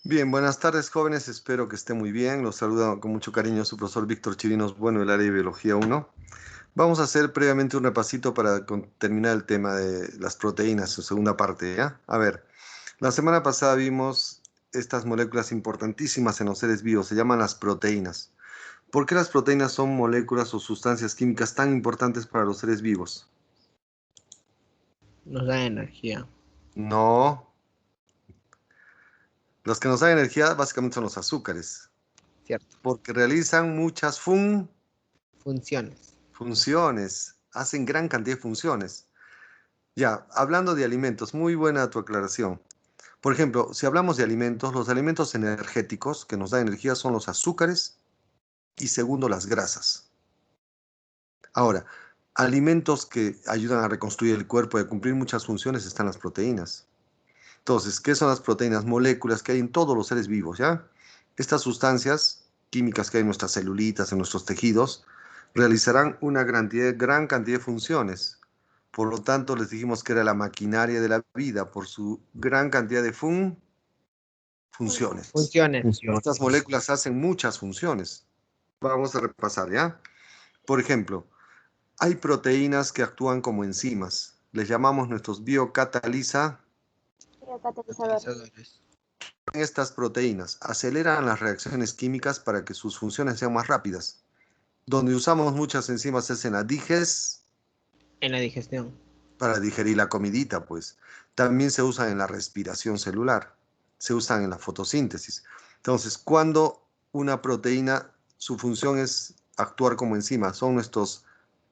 Bien, buenas tardes jóvenes, espero que estén muy bien. Los saluda con mucho cariño su profesor Víctor Chirinos, bueno, del área de Biología 1. Vamos a hacer previamente un repasito para terminar el tema de las proteínas, su segunda parte, ¿ya? A ver, la semana pasada vimos estas moléculas importantísimas en los seres vivos, se llaman las proteínas. ¿Por qué las proteínas son moléculas o sustancias químicas tan importantes para los seres vivos? Nos da energía, No, los que nos dan energía básicamente son los azúcares, ¿cierto? porque realizan muchas Funciones. funciones, hacen gran cantidad de funciones. Ya, hablando de alimentos, muy buena tu aclaración. Por ejemplo, si hablamos de alimentos, los alimentos energéticos que nos dan energía son los azúcares y segundo las grasas. Ahora, alimentos que ayudan a reconstruir el cuerpo y a cumplir muchas funciones están las proteínas. Entonces, ¿qué son las proteínas? Moléculas que hay en todos los seres vivos, ¿ya? Estas sustancias químicas que hay en nuestras celulitas, en nuestros tejidos, realizarán una gran cantidad de funciones. Por lo tanto, les dijimos que era la maquinaria de la vida por su gran cantidad de funciones. Funciones. Estas moléculas hacen muchas funciones. Vamos a repasar, ¿ya? Por ejemplo, hay proteínas que actúan como enzimas. Les llamamos nuestros biocatalizadores. Catalizadores. Estas proteínas aceleran las reacciones químicas para que sus funciones sean más rápidas. Donde usamos muchas enzimas es en la En la digestión. para digerir la comidita, pues. También se usan en la respiración celular, se usan en la fotosíntesis. Entonces, cuando una proteína, su función es actuar como enzima, son nuestros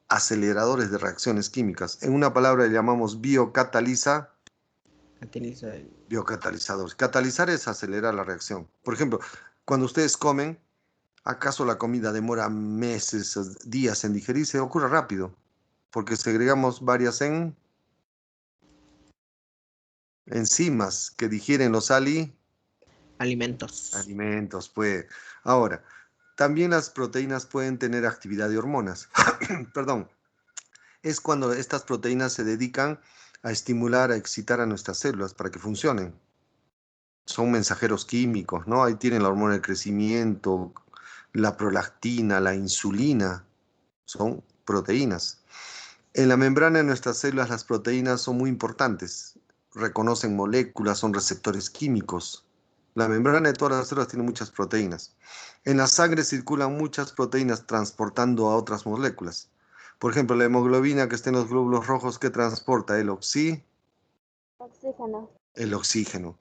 aceleradores de reacciones químicas. En una palabra le llamamos Catalizador. biocatalizadores. Catalizar es acelerar la reacción. Por ejemplo, cuando ustedes comen, ¿acaso la comida demora meses, días en digerirse? Ocurre rápido, porque segregamos varias enzimas que digieren los Alimentos. alimentos, pues. Ahora, también las proteínas pueden tener actividad de hormonas. Perdón, es cuando estas proteínas se dedican a estimular, a excitar a nuestras células para que funcionen. Son mensajeros químicos, ¿no? Ahí tienen la hormona del crecimiento, la prolactina, la insulina, son proteínas. En la membrana de nuestras células las proteínas son muy importantes. Reconocen moléculas, son receptores químicos. La membrana de todas las células tiene muchas proteínas. En la sangre circulan muchas proteínas transportando a otras moléculas. Por ejemplo, la hemoglobina que está en los glóbulos rojos, ¿qué transporta? Oxígeno. El oxígeno.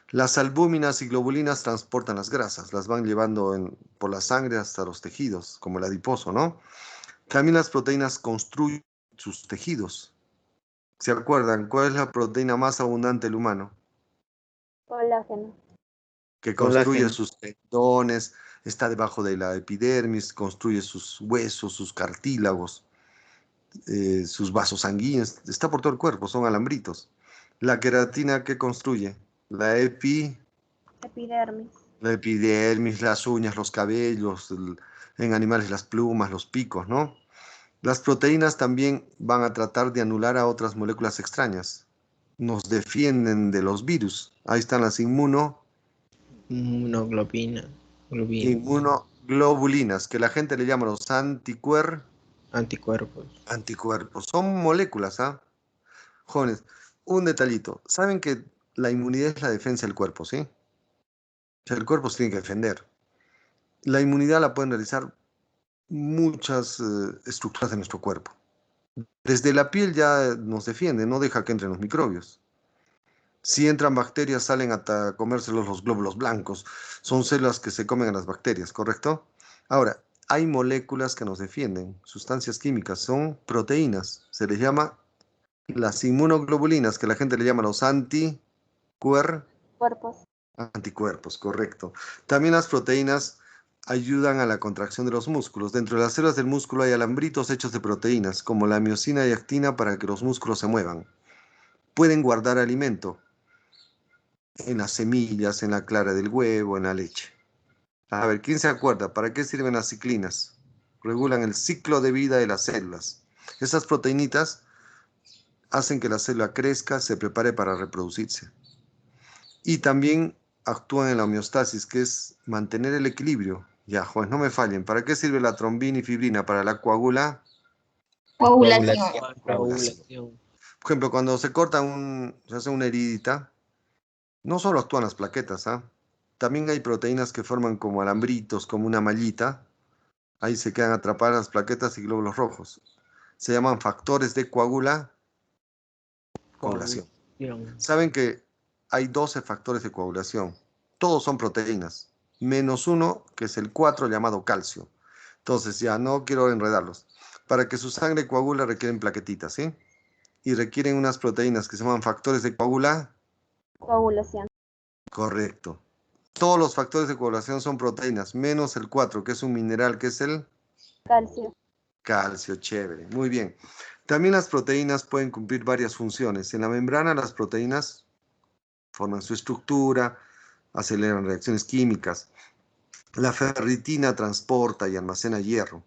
Las albúminas y globulinas transportan las grasas, las van llevando por la sangre hasta los tejidos, como el adiposo, ¿no? También las proteínas construyen sus tejidos. ¿Se acuerdan cuál es la proteína más abundante del humano? Colágeno. Que construye Colágeno. sus tendones, está debajo de la epidermis, construye sus huesos, sus cartílagos, sus vasos sanguíneos, está por todo el cuerpo, son alambritos. La queratina, ¿qué construye? La Epidermis. la epidermis, las uñas, los cabellos, en animales las plumas, los picos, ¿no? Las proteínas también van a tratar de anular a otras moléculas extrañas. Nos defienden de los virus. Ahí están las Inmunoglobina. Globinas. inmunoglobulinas, que la gente le llama los Anticuerpos. anticuerpos. Son moléculas, ¿ah? Jóvenes, un detallito. Saben que la inmunidad es la defensa del cuerpo, ¿sí? O sea, el cuerpo se tiene que defender. La inmunidad la pueden realizar muchas estructuras de nuestro cuerpo. Desde la piel ya nos defiende, no deja que entren los microbios. Si entran bacterias, salen hasta comérselos los glóbulos blancos. Son células que se comen a las bacterias, ¿correcto? Ahora, hay moléculas que nos defienden, sustancias químicas, son proteínas. Se les llama las inmunoglobulinas, que la gente le llama los Cuerpos. anticuerpos, correcto. También las proteínas ayudan a la contracción de los músculos. Dentro de las células del músculo hay alambritos hechos de proteínas, como la miosina y actina, para que los músculos se muevan. Pueden guardar alimento en las semillas, en la clara del huevo, en la leche. A ver, ¿quién se acuerda? ¿Para qué sirven las ciclinas? Regulan el ciclo de vida de las células. Esas proteínitas hacen que la célula crezca, se prepare para reproducirse. Y también actúan en la homeostasis, que es mantener el equilibrio. Ya, pues no me fallen. ¿Para qué sirve la trombina y fibrina? Para la Coagulación. coagulación. Coagulación. Por ejemplo, cuando se corta se hace una heridita, no solo actúan las plaquetas, ¿ah? También hay proteínas que forman como alambritos, como una mallita. Ahí se quedan atrapadas las plaquetas y glóbulos rojos. Se llaman factores de coagulación. Saben que hay 12 factores de coagulación. Todos son proteínas, menos uno, que es el 4, llamado calcio. Entonces, ya no quiero enredarlos. Para que su sangre coagule requieren plaquetitas, ¿sí? Y requieren unas proteínas que se llaman factores de Coagulación. Correcto. Todos los factores de coagulación son proteínas, menos el 4, que es un mineral, que es el Calcio. calcio. Chévere. Muy bien. También las proteínas pueden cumplir varias funciones. En la membrana las proteínas forman su estructura, aceleran reacciones químicas. La ferritina transporta y almacena hierro.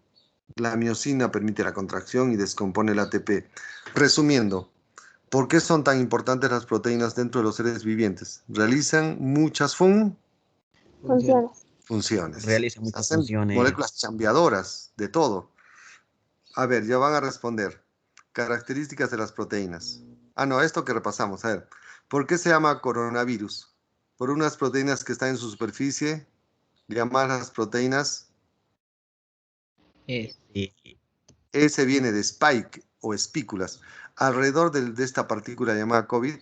La miosina permite la contracción y descompone el ATP. Resumiendo, ¿por qué son tan importantes las proteínas dentro de los seres vivientes? Realizan muchas funciones. Realiza muchas Hacen funciones. moléculas chambeadoras de todo. A ver, ya van a responder. Características de las proteínas. Ah, no, esto que repasamos. A ver, ¿por qué se llama coronavirus? Por unas proteínas que están en su superficie, llamadas las proteínas. S viene de spike o espículas. Alrededor de esta partícula llamada COVID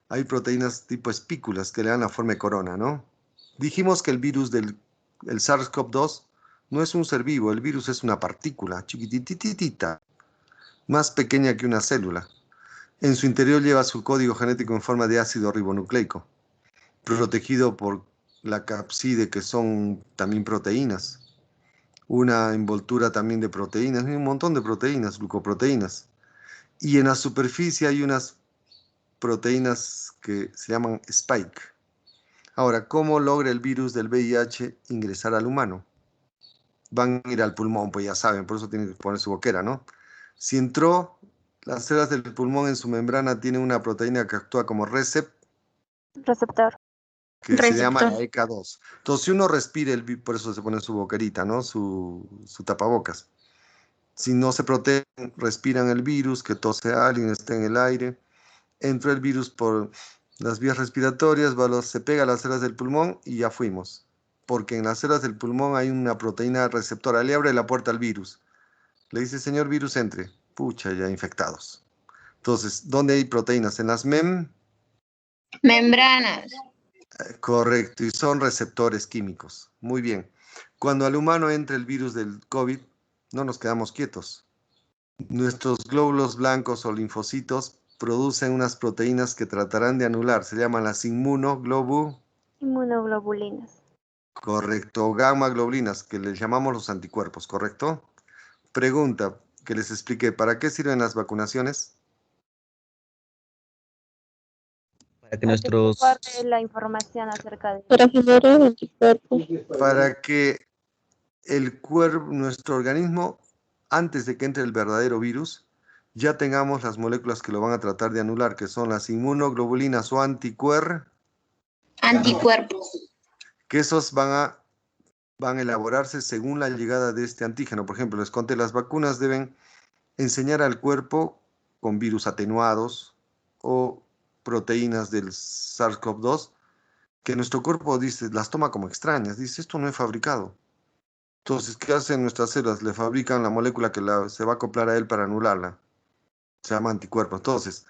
hay proteínas tipo espículas que le dan la forma de corona, ¿no? Dijimos que el virus del SARS-CoV-2 no es un ser vivo, el virus es una partícula chiquitititita, más pequeña que una célula. En su interior lleva su código genético en forma de ácido ribonucleico, protegido por la capside, que son también proteínas. Una envoltura también de proteínas, un montón de proteínas, glucoproteínas. Y en la superficie hay unas proteínas que se llaman spike. Ahora, ¿cómo logra el virus del VIH ingresar al humano? Van a ir al pulmón, pues ya saben, por eso tienen que poner su boquera, ¿no? Si entró, las células del pulmón en su membrana tienen una proteína que actúa como Receptor. que se llama la ECA2. Entonces, si uno respira, por eso se pone su boquerita, ¿no? Su tapabocas. Si no se protegen, respiran el virus, que tose a alguien, esté en el aire. Entró el virus por las vías respiratorias, se pega a las células del pulmón y ya fuimos. Porque en las células del pulmón hay una proteína receptora. Le abre la puerta al virus. Le dice, señor virus, entre. Pucha, ya infectados. Entonces, ¿dónde hay proteínas? En las membranas. Correcto, y son receptores químicos. Muy bien. Cuando al humano entra el virus del COVID, no nos quedamos quietos. Nuestros glóbulos blancos o linfocitos producen unas proteínas que tratarán de anular. Se llaman las Inmunoglobulinas. Correcto, gamma globulinas, que les llamamos los anticuerpos, ¿correcto? Pregunta que les expliqué, ¿para qué sirven las vacunaciones? Para que nuestros... Guarde la información acerca de... Para generar anticuerpos. Para que nuestro organismo, antes de que entre el verdadero virus, ya tengamos las moléculas que lo van a tratar de anular, que son las inmunoglobulinas o anticuerpos, que esos van a elaborarse según la llegada de este antígeno. Por ejemplo, les conté, las vacunas deben enseñar al cuerpo con virus atenuados o proteínas del SARS-CoV-2, que nuestro cuerpo dice, las toma como extrañas, dice, esto no es fabricado. Entonces, ¿qué hacen nuestras células? Le fabrican la molécula que se va a acoplar a él para anularla. Se llama anticuerpo. Entonces,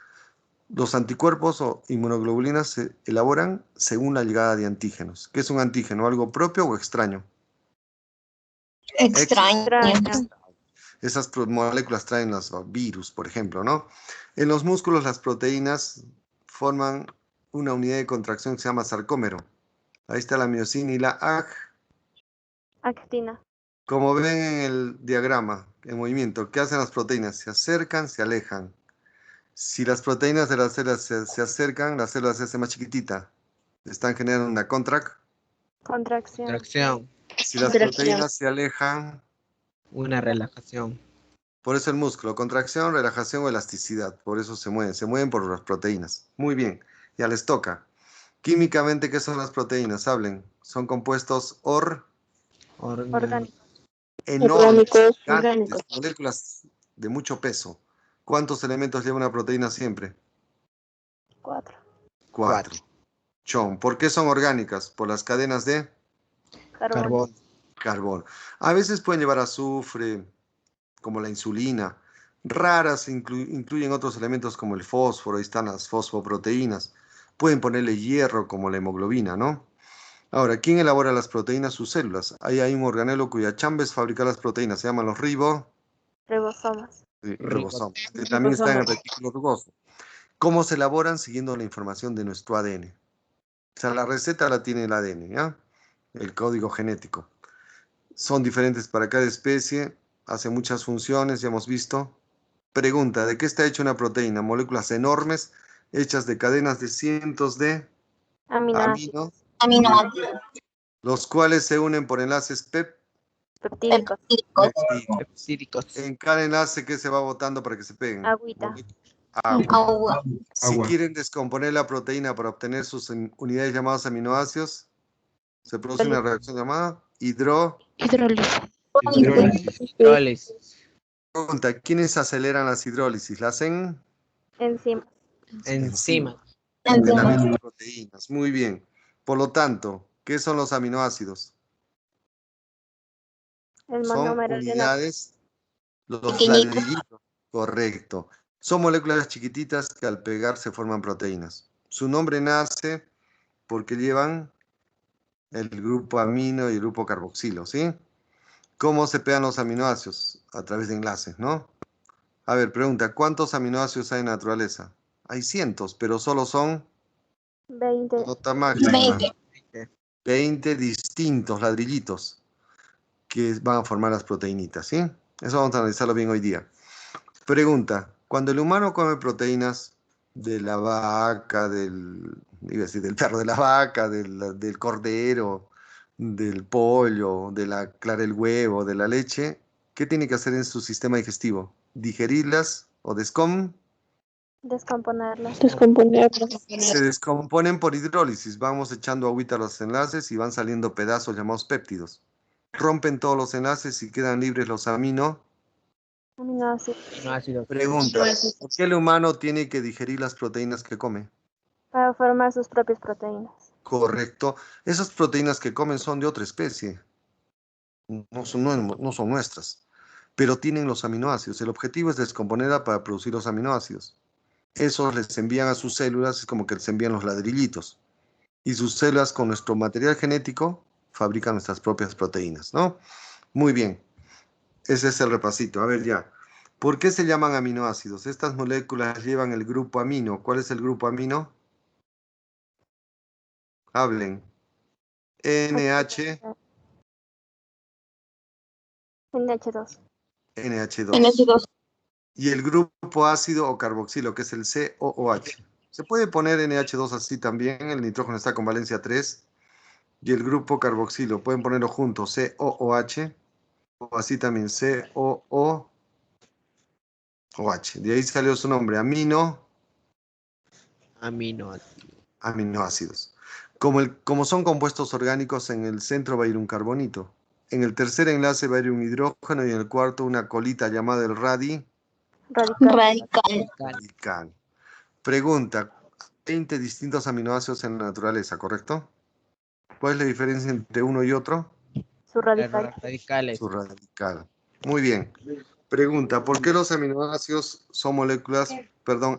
los anticuerpos o inmunoglobulinas se elaboran según la llegada de antígenos. ¿Qué es un antígeno? ¿Algo propio o extraño? Extraño. Esas moléculas traen los virus, por ejemplo, ¿no? En los músculos las proteínas forman una unidad de contracción que se llama sarcómero. Ahí está la miosina y la actina. Como ven en el diagrama, en movimiento, ¿qué hacen las proteínas? Se acercan, se alejan. Si las proteínas de las células se acercan, la célula se hace más chiquitita. Están generando una Contracción. Si las proteínas se alejan, una relajación. por eso el músculo, contracción, relajación o elasticidad. Por eso se mueven por las proteínas. Muy bien, ya les toca. Químicamente, ¿qué son las proteínas? Hablen. Son compuestos Orgánico. enormes, Orgánicos. gigantes, moléculas de mucho peso. ¿Cuántos elementos lleva una proteína siempre? 4. 4. Chon. ¿Por qué son orgánicas? Por las cadenas de Carbón. carbón. A veces pueden llevar azufre, como la insulina. Raras incluyen otros elementos como el fósforo, ahí están las fosfoproteínas. Pueden ponerle hierro como la hemoglobina, ¿no? Ahora, ¿quién elabora las proteínas? Sus células. Ahí hay un organelo cuya chamba es fabricar las proteínas. Se llaman los Ribosomas. ribosomas, que también están en el retículo rugoso. ¿Cómo se elaboran? Siguiendo la información de nuestro ADN. O sea, la receta la tiene el ADN, ¿ya? El código genético. Son diferentes para cada especie, hace muchas funciones, ya hemos visto. Pregunta, ¿de qué está hecha una proteína? Moléculas enormes, hechas de cadenas de cientos de Aminoácidos. aminoácidos, los cuales se unen por enlaces Peptídicos. peptídicos. Peptídicos. En cada enlace, ¿qué se va botando para que se peguen? Agüita. Agua. Si quieren descomponer la proteína para obtener sus unidades llamadas aminoácidos, se produce una reacción llamada Hidrólisis. Hidrólisis. Pregunta, ¿quiénes aceleran las hidrólisis? ¿La hacen? Enzimas. Enzimas. De las mismas proteínas. Muy bien. Por lo tanto, ¿qué son los aminoácidos? El Son monómero de una unidades, los ladrillitos. Correcto. Son moléculas chiquititas que al pegarse forman proteínas. Su nombre nace porque llevan el grupo amino y el grupo carboxilo, ¿sí? ¿Cómo se pegan los aminoácidos? A través de enlaces, ¿no? A ver, pregunta, ¿cuántos aminoácidos hay en la naturaleza? Hay cientos, pero solo son 20. nota máxima. 20 distintos ladrillitos que van a formar las proteínitas, ¿sí? Eso vamos a analizarlo bien hoy día. Pregunta, cuando el humano come proteínas de la vaca, iba a decir, del perro de la vaca, del cordero, del pollo, de la clara del huevo, de la leche, ¿qué tiene que hacer en su sistema digestivo? ¿Digerirlas o Descomponerlas. Descomponerlas. se descomponen por hidrólisis? Vamos echando agüita a los enlaces y van saliendo pedazos llamados péptidos. Rompen todos los enlaces y quedan libres los Aminoácidos. Aminoácidos. Pregunta, ¿por qué el humano tiene que digerir las proteínas que come? Para formar sus propias proteínas. Correcto. Esas proteínas que comen son de otra especie, no son nuestras, pero tienen los aminoácidos. El objetivo es descomponerla para producir los aminoácidos. Esos les envían a sus células, es como que les envían los ladrillitos. Y sus células con nuestro material genético fabrican nuestras propias proteínas, ¿no? Muy bien. Ese es el repasito. A ver ya. ¿Por qué se llaman aminoácidos? Estas moléculas llevan el grupo amino. ¿Cuál es el grupo amino? Hablen. NH, NH2. NH2. Y el grupo ácido o carboxilo, que es el COOH. Se puede poner NH2 así también. El nitrógeno está con valencia 3. Y el grupo carboxilo, pueden ponerlo juntos, COOH. O así también, COOH. De ahí salió su nombre, aminoácidos. Como son compuestos orgánicos, en el centro va a ir un carbonito. En el tercer enlace va a ir un hidrógeno y en el cuarto una colita llamada el radical. Pregunta, 20 distintos aminoácidos en la naturaleza, ¿correcto? ¿Cuál es la diferencia entre uno y otro? Su radical. Radicales. Su radical. Muy bien. Pregunta, ¿por qué los aminoácidos son moléculas,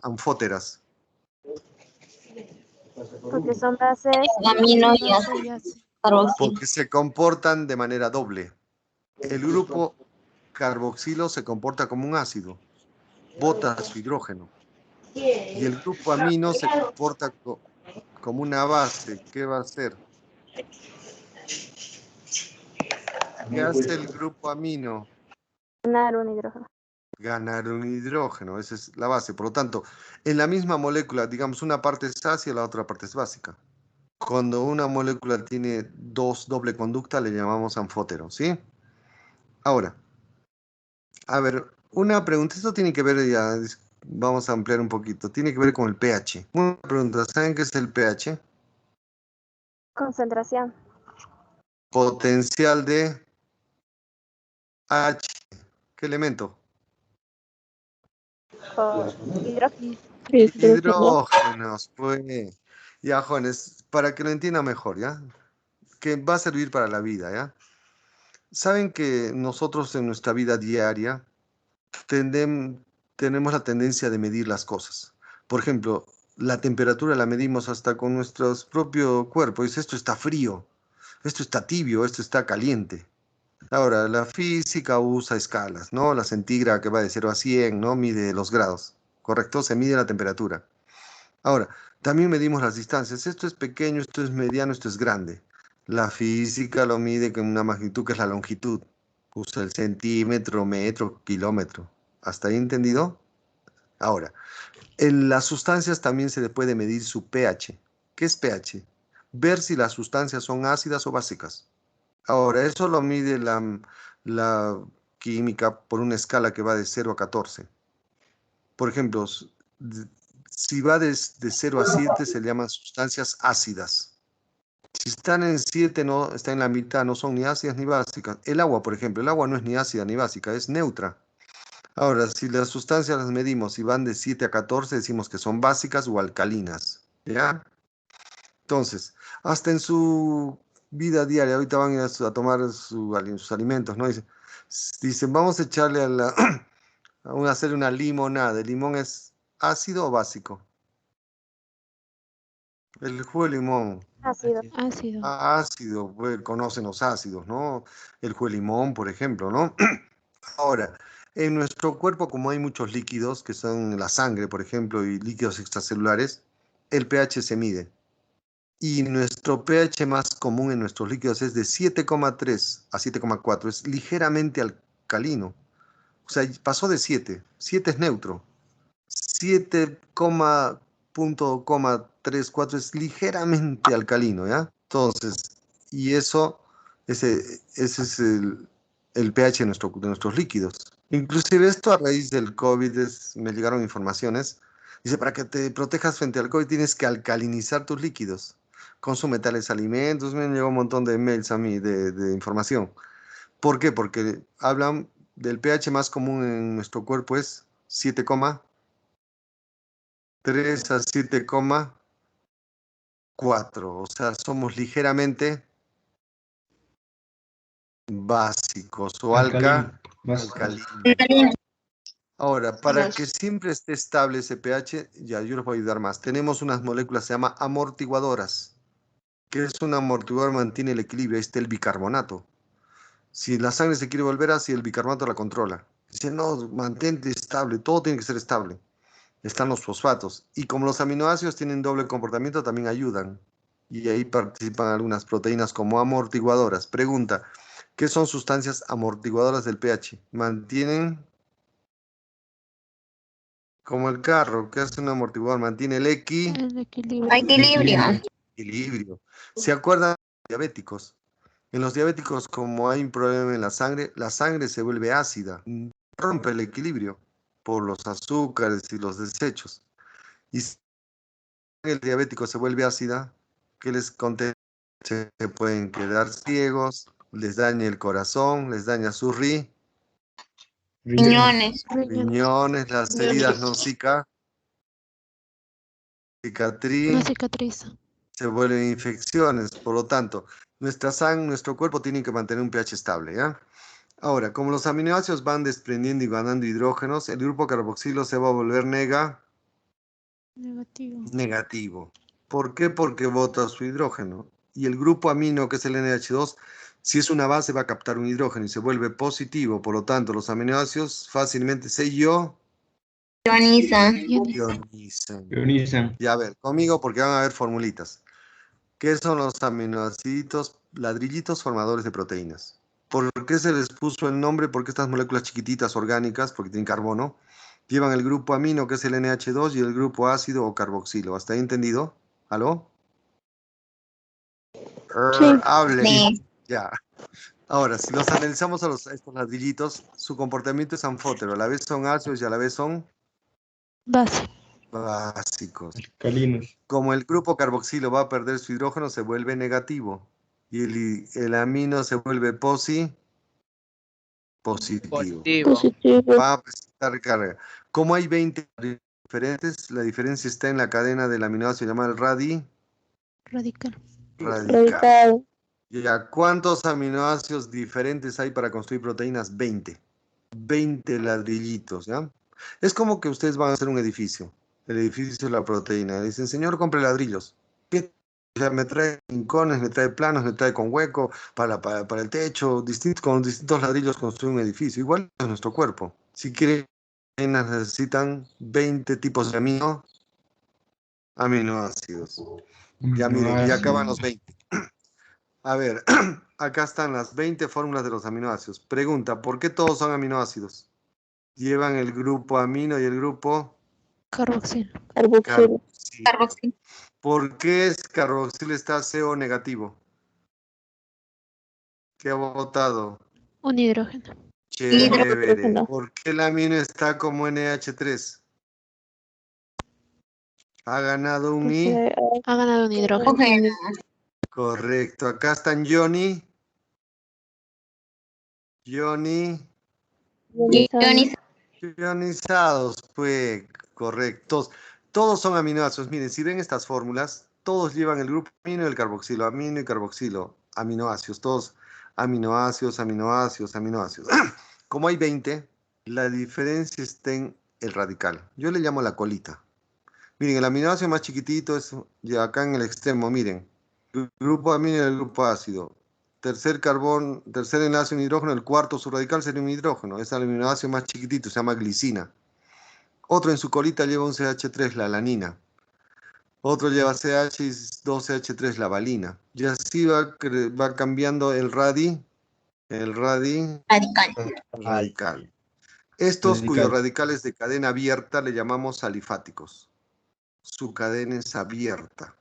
anfóteras? Porque son bases. Amino y ácido. Porque se comportan de manera doble. El grupo carboxilo se comporta como un ácido, bota su hidrógeno. Y el grupo amino se comporta como una base. ¿Qué va a hacer? ¿Qué hace el grupo amino? Ganar un hidrógeno. Ganar un hidrógeno, esa es la base. Por lo tanto, en la misma molécula, digamos, una parte es ácida, la otra parte es básica. Cuando una molécula tiene doble conducta, le llamamos anfótero, ¿sí? Ahora, a ver, una pregunta, esto tiene que ver ya, vamos a ampliar un poquito, tiene que ver con el pH. Una pregunta, ¿saben qué es el pH? Concentración. Potencial de H. ¿Qué elemento? Hidrógeno. Hidrógenos, pues. Ya, jóvenes, para que lo entiendan mejor, ¿ya? Que va a servir para la vida, ¿ya? Saben que nosotros en nuestra vida diaria tenemos la tendencia de medir las cosas. Por ejemplo, la temperatura la medimos hasta con nuestro propio cuerpo. Dice, esto está frío, esto está tibio, esto está caliente. Ahora, la física usa escalas, ¿no? La centígrada que va de 0 a 100, ¿no? Mide los grados, ¿correcto? Se mide la temperatura. Ahora, también medimos las distancias. Esto es pequeño, esto es mediano, esto es grande. La física lo mide con una magnitud que es la longitud. Usa el centímetro, metro, kilómetro. ¿Hasta ahí entendido? Ahora, en las sustancias también se le puede medir su pH. ¿Qué es pH? Ver si las sustancias son ácidas o básicas. Ahora, eso lo mide la química por una escala que va de 0 a 14. Por ejemplo, si va de 0 a 7 se llaman sustancias ácidas. Si están en 7, no, está en la mitad, no son ni ácidas ni básicas. El agua, por ejemplo, el agua no es ni ácida ni básica, es neutra. Ahora, si las sustancias las medimos y van de 7 a 14, decimos que son básicas o alcalinas. ¿Ya? Entonces, hasta en su vida diaria, ahorita van a tomar sus alimentos, ¿no? Dicen, vamos a echarle a hacer una limonada. ¿El limón es ácido o básico? El jugo de limón. Ácido. Ácido. Ácido, pues, conocen los ácidos, ¿no? El jugo de limón, por ejemplo, ¿no? Ahora, en nuestro cuerpo, como hay muchos líquidos, que son la sangre, por ejemplo, y líquidos extracelulares, el pH se mide. Y nuestro pH más común en nuestros líquidos es de 7,3 a 7,4. Es ligeramente alcalino. O sea, pasó de 7. 7 es neutro. 7,34 es ligeramente alcalino, ¿ya? Entonces, y ese es el pH de nuestros líquidos. Inclusive esto a raíz del COVID me llegaron informaciones. Dice, para que te protejas frente al COVID tienes que alcalinizar tus líquidos. Consume tales alimentos. Me llegó un montón de mails a mí de información. ¿Por qué? Porque hablan del pH más común en nuestro cuerpo es 7,3 a 7,4. O sea, somos ligeramente básicos o alcalinos. Ahora, para que siempre esté estable ese pH, ya yo les voy a ayudar más. Tenemos unas moléculas que se llaman amortiguadoras. ¿Qué es un amortiguador? Mantiene el equilibrio. Ahí está el bicarbonato. Si la sangre se quiere volver así, el bicarbonato la controla. Dice, no, mantente estable, todo tiene que ser estable. Están los fosfatos. Y como los aminoácidos tienen doble comportamiento, también ayudan. Y ahí participan algunas proteínas como amortiguadoras. Pregunta, ¿qué son sustancias amortiguadoras del pH? Mantienen, como el carro, ¿qué hace un amortiguador? Mantiene el El equilibrio. equilibrio. ¿Se acuerdan de los diabéticos? En los diabéticos, como hay un problema en la sangre se vuelve ácida. Rompe el equilibrio por los azúcares y los desechos. Y si el diabético se vuelve ácida, ¿qué les conté? Se pueden quedar ciegos, les daña el corazón, les daña sus Riñones. riñones, las heridas no No cicatrizan, cicatriza. se vuelven infecciones. Por lo tanto, nuestro cuerpo tiene que mantener un pH estable, ¿ya? Ahora, como los aminoácidos van desprendiendo y ganando hidrógenos, el grupo carboxilo se va a volver Negativo. negativo. ¿Por qué? Porque bota su hidrógeno. Y el grupo amino, que es el NH2, si es una base, va a captar un hidrógeno y se vuelve positivo. Por lo tanto, los aminoácidos fácilmente se ionizan. Ya a ver, conmigo porque van a haber formulitas. ¿Qué son los aminoácidos? Ladrillitos formadores de proteínas. ¿Por qué se les puso el nombre? Porque estas moléculas chiquititas orgánicas, porque tienen carbono, llevan el grupo amino, que es el NH2, y el grupo ácido o carboxilo. ¿Hasta ahí entendido? ¿Aló? Hable. Sí. Ya. Ahora, si los analizamos a estos ladrillitos, su comportamiento es anfótero. A la vez son ácidos y a la vez son Base. Básicos. Alcalinos. Como el grupo carboxilo va a perder su hidrógeno, se vuelve negativo. Y el amino se vuelve positivo. Positivo. Positivo. Va a presentar carga. Como hay 20 diferentes, la diferencia está en la cadena del aminoácido llamado el Radical. radical. Radical. Ya, ¿cuántos aminoácidos diferentes hay para construir proteínas? 20. 20 ladrillitos, ¿ya? Es como que ustedes van a hacer un edificio. El edificio es la proteína. Dicen, señor, compre ladrillos. ¿Qué? O sea, me trae rincones, me trae planos, me trae con hueco para el techo. Con distintos ladrillos construye un edificio. Igual es nuestro cuerpo. Si quieren, necesitan 20 tipos de aminoácidos. Ya miren, ya acaban los 20. A ver, acá están las 20 fórmulas de los aminoácidos. Pregunta, ¿por qué todos son aminoácidos? Llevan el grupo amino y el grupo Carboxilo. Carboxilo. carboxilo. ¿Por qué es carboxilo está CO negativo? ¿Qué ha votado? Un hidrógeno. Chévere. ¿Por qué el amino está como NH3? Ha ganado un I. Ha ganado un hidrógeno. Correcto. Acá están Johnny. Ionizados, pues, correctos. Todos son aminoácidos. Miren, si ven estas fórmulas, todos llevan el grupo amino y el carboxilo, amino y carboxilo, aminoácidos, todos aminoácidos, aminoácidos, aminoácidos. Como hay 20, la diferencia está en el radical. Yo le llamo la colita. Miren, el aminoácido más chiquitito es ya acá en el extremo, miren. El grupo amino y el grupo ácido. Tercer enlace un hidrógeno, el cuarto su radical sería un hidrógeno. Es el aminoácido más chiquitito, se llama glicina. Otro en su colita lleva un CH3, la alanina. Otro lleva CH y 2CH3, la valina. Y así va cambiando el radical. Estos cuyos radicales de cadena abierta le llamamos alifáticos. Su cadena es abierta.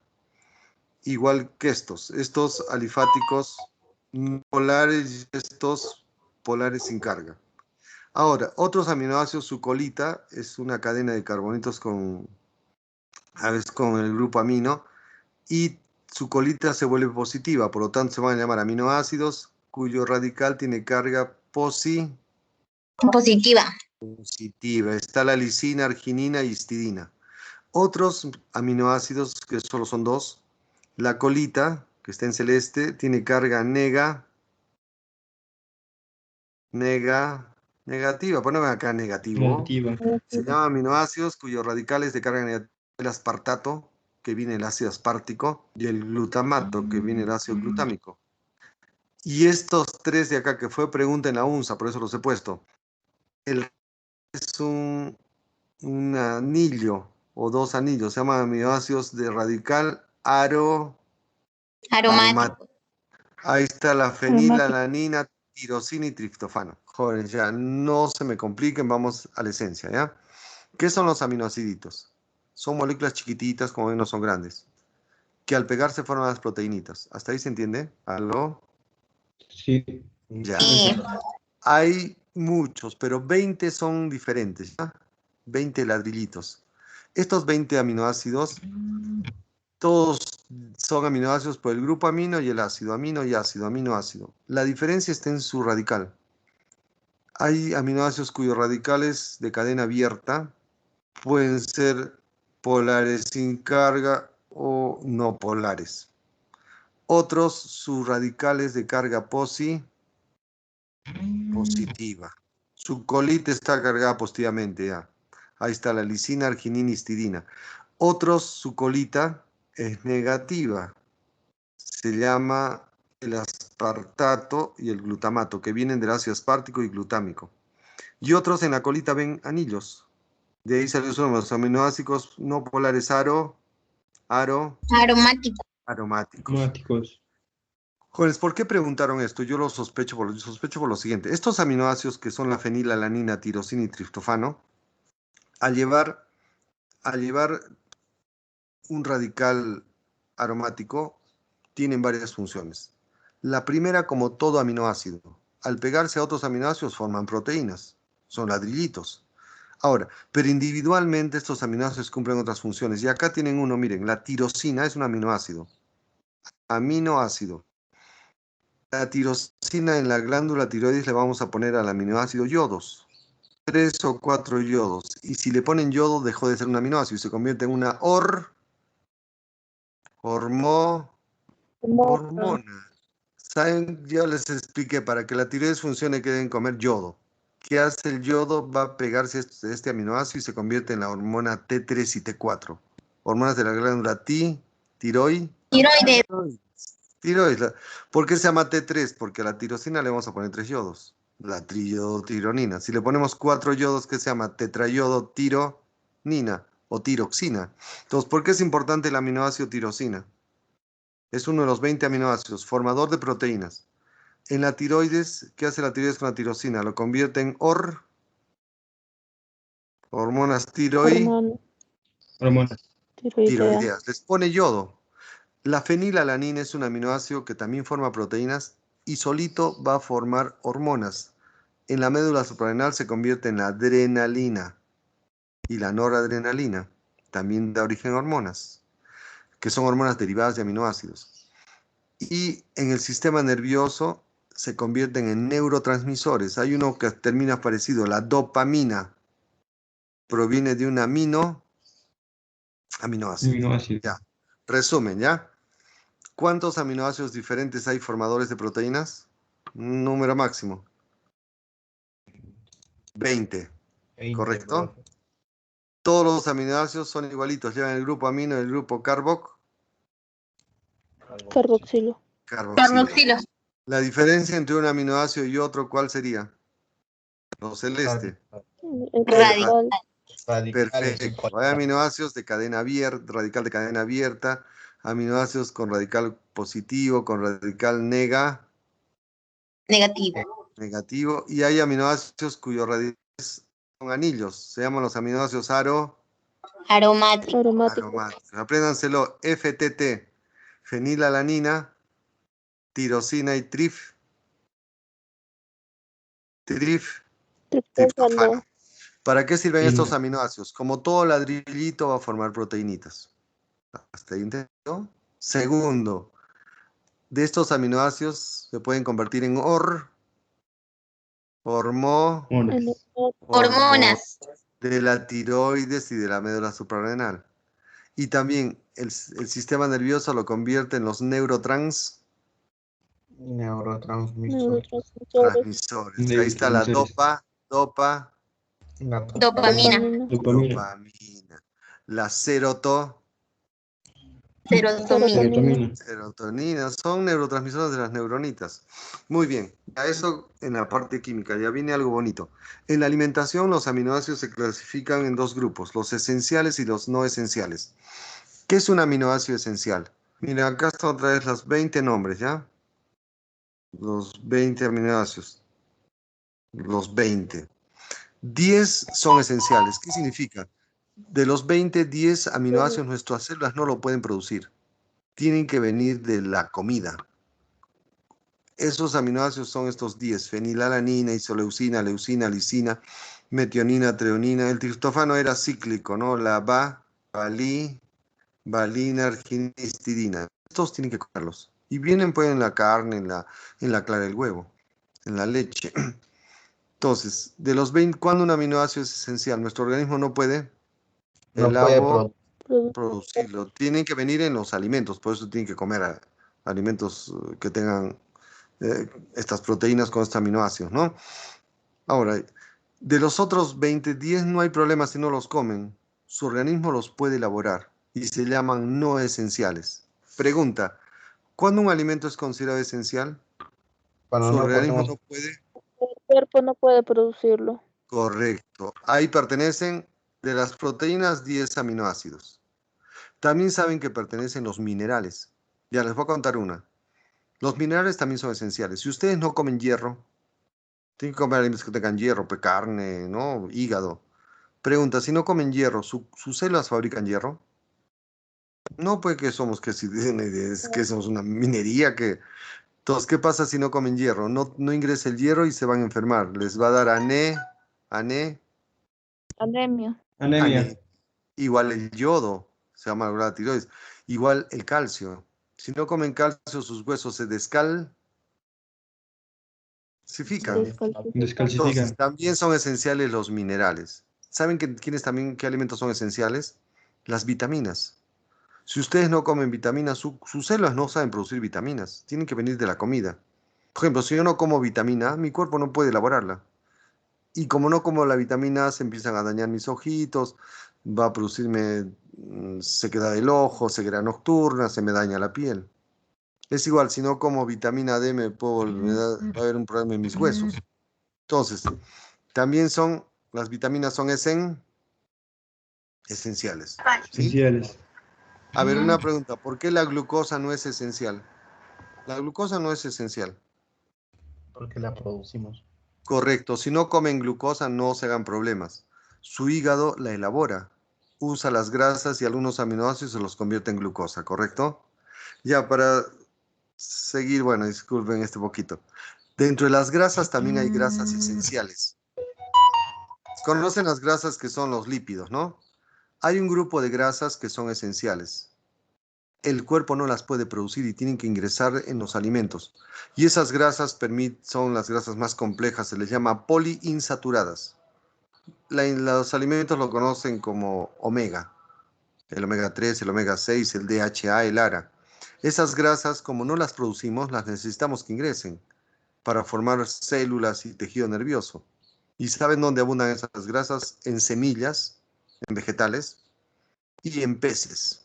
Igual que estos alifáticos polares y estos polares sin carga. Ahora, otros aminoácidos, su colita es una cadena de carbonitos a veces con el grupo amino, y su colita se vuelve positiva, por lo tanto se van a llamar aminoácidos cuyo radical tiene carga positiva. Está la lisina, arginina y histidina. Otros aminoácidos, que solo son dos, la colita, que está en celeste, tiene carga negativa. Poneme acá negativo. Se llaman aminoácidos cuyos radicales de carga negativa, el aspartato, que viene el ácido aspartico, y el glutamato, que viene el ácido glutámico. Y estos tres de acá, que fue pregunta en la UNSA, por eso los he puesto. Es un anillo o dos anillos, se llaman aminoácidos de radical aromático. Ahí está la fenilalanina, tirosina y triptofano. Jóvenes, ya no se me compliquen, vamos a la esencia, ¿ya? ¿Qué son los aminoácidos? Son moléculas chiquititas, como ven, no son grandes, que al pegarse forman las proteínitas. ¿Hasta ahí se entiende? ¿Aló? Sí. Ya. Hay muchos, pero 20 son diferentes, ¿ya? 20 ladrillitos. Estos 20 aminoácidos, todos son aminoácidos por el grupo amino y el ácido, amino y ácido, amino, ácido. La diferencia está en su radical. Hay aminoácidos cuyos radicales de cadena abierta pueden ser polares sin carga o no polares. Otros, sus radicales de carga positiva. Su colita está cargada positivamente, ya. Ahí está la lisina, arginina y histidina. Otros, su colita es negativa. Se llama el aspartato y el glutamato, que vienen del ácido aspartico y glutámico. Y otros en la colita ven anillos. De ahí salieron los aminoácidos no polares aromáticos. Jóvenes, ¿por qué preguntaron esto? Yo lo sospecho por lo siguiente. Estos aminoácidos que son la fenilalanina, tirosina y triptofano, al llevar un radical aromático, tienen varias funciones. La primera, como todo aminoácido, al pegarse a otros aminoácidos forman proteínas, son ladrillitos. Ahora, pero individualmente estos aminoácidos cumplen otras funciones. Y acá tienen uno, miren, la tirosina es un aminoácido. Aminoácido. La tirosina en la glándula tiroides le vamos a poner al aminoácido yodos. 3 o 4 yodos. Y si le ponen yodo, dejó de ser un aminoácido y se convierte en una hormona. ¿Saben? Ya les expliqué, para que la tiroides funcione que deben comer yodo. ¿Qué hace el yodo? Va a pegarse este aminoácido y se convierte en la hormona T3 y T4. Hormonas de la glándula tiroides. Tiroides. ¿Por qué se llama T3? Porque a la tirosina le vamos a poner 3 yodos. La triyodotironina. Si le ponemos 4 yodos, ¿qué se llama? Tetrayodotironina o tiroxina. Entonces, ¿por qué es importante el aminoácido tirosina? Es uno de los 20 aminoácidos, formador de proteínas. En la tiroides, ¿qué hace la tiroides con la tirosina? Lo convierte en hormonas tiroideas. Les pone yodo. La fenilalanina es un aminoácido que también forma proteínas y solito va a formar hormonas. En la médula suprarrenal se convierte en la adrenalina y la noradrenalina. También da origen a hormonas, que son hormonas derivadas de aminoácidos. Y en el sistema nervioso se convierten en neurotransmisores. Hay uno que termina parecido, la dopamina. Proviene de un aminoácido. Ya. Resumen, ¿ya? ¿Cuántos aminoácidos diferentes hay formadores de proteínas? Un número máximo. 20. ¿Correcto? Todos los aminoácidos son igualitos. Llevan el grupo amino y el grupo Carboxilo. Carboxilo. La diferencia entre un aminoácido y otro, ¿cuál sería? Lo celeste. Radical. Perfecto. Hay aminoácidos de cadena abierta, radical de cadena abierta, aminoácidos con radical positivo, con radical negativo, y hay aminoácidos cuyos radicales son anillos. Se llaman los aminoácidos Aromático. aromáticos. Apréndanselo: FTT, fenilalanina, tirosina y triptófano. ¿Para qué sirven estos aminoácidos? Como todo ladrillito va a formar proteínitas. ¿Hasta ahí entendido? Segundo, de estos aminoácidos se pueden convertir en hormonas de la tiroides y de la médula suprarrenal. Y también el sistema nervioso lo convierte en los neurotransmisores. Ahí está la Dopamina. La serotonina. Son neurotransmisores de las neuronitas. Muy bien. A eso en la parte química. Ya viene algo bonito. En la alimentación, los aminoácidos se clasifican en dos grupos: los esenciales y los no esenciales. ¿Qué es un aminoácido esencial? Mira, acá están otra vez los 20 nombres, ¿ya? Los 20 aminoácidos. Los 20. 10 son esenciales. ¿Qué significa? De los 20, 10 aminoácidos nuestras células no lo pueden producir. Tienen que venir de la comida. Esos aminoácidos son estos 10: fenilalanina, isoleucina, leucina, lisina, metionina, treonina. El triptófano era cíclico, ¿no? La valina, arginina, histidina. Estos tienen que comerlos. Y vienen pues en la carne, en la clara del huevo, en la leche. Entonces, de los 20, ¿cuándo un aminoácido es esencial? Nuestro organismo no puede producirlo. Tienen que venir en los alimentos, por eso tienen que comer alimentos que tengan estas proteínas con estos aminoácidos, ¿no? Ahora, de los otros 20, 10 no hay problema si no los comen. Su organismo los puede elaborar y se llaman no esenciales. Pregunta: ¿cuándo un alimento es considerado esencial? Su organismo no puede. El cuerpo no puede producirlo. Correcto. Ahí pertenecen de las proteínas 10 aminoácidos. También saben que pertenecen los minerales. Ya les voy a contar una. Los minerales también son esenciales. Si ustedes no comen hierro, tienen que comer alimentos que tengan hierro, carne, ¿no? Hígado. Pregunta: si no comen hierro, ¿sus células fabrican hierro? No, pues que somos, que somos una minería que... Entonces, ¿qué pasa si no comen hierro? No ingresa el hierro y se van a enfermar. Les va a dar Anemia. Anemia. Igual el yodo, se llama la tiroides. Igual el calcio. Si no comen calcio, sus huesos se descalcifican. Descalcifican. Descalcifican. Entonces, también son esenciales los minerales. ¿Saben quiénes también, qué alimentos son esenciales? Las vitaminas. Si ustedes no comen vitaminas, sus células no saben producir vitaminas. Tienen que venir de la comida. Por ejemplo, si yo no como vitamina A, mi cuerpo no puede elaborarla. Y como no como la vitamina A, se empiezan a dañar mis ojitos, va a producirme sequedad del ojo, ceguera nocturna, se me daña la piel. Es igual, si no como vitamina D, va a haber un problema en mis huesos. Entonces, también las vitaminas son esenciales. ¿Sí? Esenciales. A ver, una pregunta, ¿por qué la glucosa no es esencial? La glucosa no es esencial. Porque la producimos. Correcto, si no comen glucosa no se hagan problemas. Su hígado la elabora, usa las grasas y algunos aminoácidos se los convierte en glucosa, ¿correcto? Ya, para seguir, bueno, disculpen este poquito. Dentro de las grasas también hay grasas esenciales. Conocen las grasas que son los lípidos, ¿no? Hay un grupo de grasas que son esenciales. El cuerpo no las puede producir y tienen que ingresar en los alimentos. Y esas grasas son las grasas más complejas, se les llama poliinsaturadas. Los alimentos lo conocen como omega, el omega 3, el omega 6, el DHA, el ARA. Esas grasas, como no las producimos, las necesitamos que ingresen para formar células y tejido nervioso. ¿Y saben dónde abundan esas grasas? En semillas, en vegetales y en peces.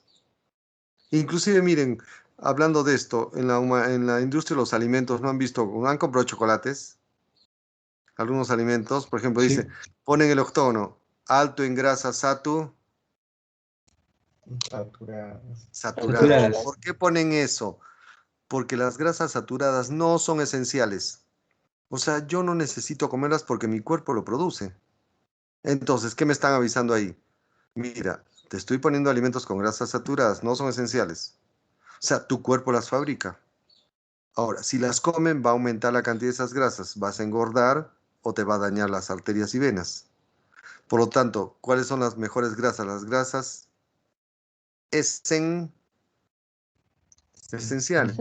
Inclusive, miren, hablando de esto, en la industria de los alimentos, ¿no han visto, no han comprado chocolates? Algunos alimentos, por ejemplo, Sí. dice, ponen el octógono, alto en grasas saturadas. Saturadas. ¿Por qué ponen eso? Porque las grasas saturadas no son esenciales. O sea, yo no necesito comerlas porque mi cuerpo lo produce. Entonces, ¿qué me están avisando ahí? Mira, te estoy poniendo alimentos con grasas saturadas, no son esenciales. O sea, tu cuerpo las fabrica. Ahora, si las comen, va a aumentar la cantidad de esas grasas, vas a engordar o te va a dañar las arterias y venas. Por lo tanto, ¿cuáles son las mejores grasas? Las grasas esenciales, Esenciales.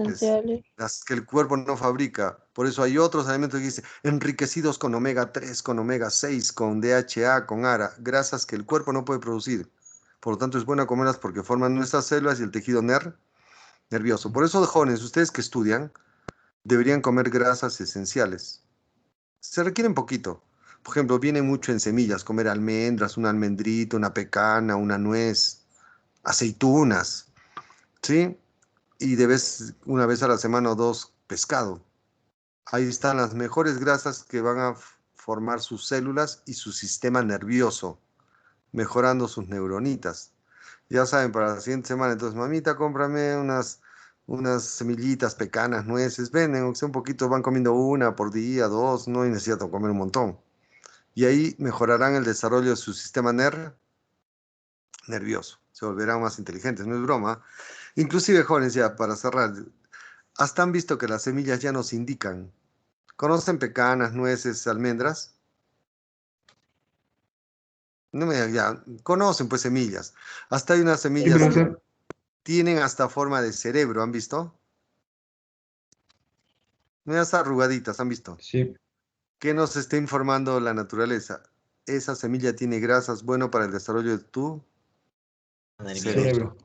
las que el cuerpo no fabrica. Por eso hay otros alimentos que dicen enriquecidos con omega 3, con omega 6, con DHA, con ARA, grasas que el cuerpo no puede producir. Por lo tanto, es bueno comerlas porque forman nuestras células y el tejido nervioso. Por eso, jóvenes, ustedes que estudian, deberían comer grasas esenciales. Se requieren poquito. Por ejemplo, viene mucho en semillas, comer almendras, una almendrita, una pecana, una nuez, aceitunas, ¿sí? Y una vez a la semana o dos, pescado. Ahí están las mejores grasas que van a formar sus células y su sistema nervioso, mejorando sus neuronitas. Ya saben, para la siguiente semana, entonces, mamita, cómprame unas semillitas, pecanas, nueces, venden, aunque sea un poquito, van comiendo una por día, dos, no necesitan comer un montón. Y ahí mejorarán el desarrollo de su sistema nervioso. Se volverán más inteligentes, no es broma. Inclusive, jóvenes, ya para cerrar, hasta han visto que las semillas ya nos indican. ¿Conocen pecanas, nueces, almendras? No me ya, conocen pues semillas. Hasta hay unas Sí, semillas que profesor. tienen hasta forma de cerebro, ¿han visto? Unas arrugaditas, ¿han visto? Sí. ¿Qué nos está informando la naturaleza? Esa semilla tiene grasas bueno para el desarrollo de tu cerebro. Cerebro.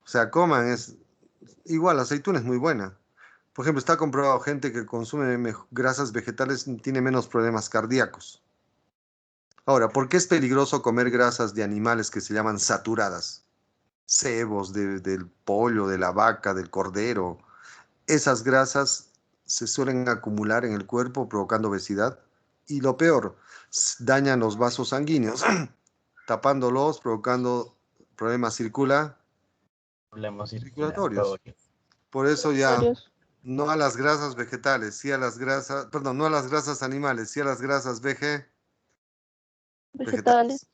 O sea, coman, igual, la aceituna es muy buena. Por ejemplo, está comprobado gente que consume grasas vegetales tiene menos problemas cardíacos. Ahora, ¿por qué es peligroso comer grasas de animales que se llaman saturadas? Cebos del pollo, de la vaca, del cordero. Esas grasas se suelen acumular en el cuerpo provocando obesidad y lo peor, dañan los vasos sanguíneos, tapándolos, provocando problemas Problemas circulatorios. circulatorios. Por eso ya Varios. no a las grasas vegetales, sí a las grasas, perdón, no a las grasas animales, sí a las grasas Vegetales. vegetales.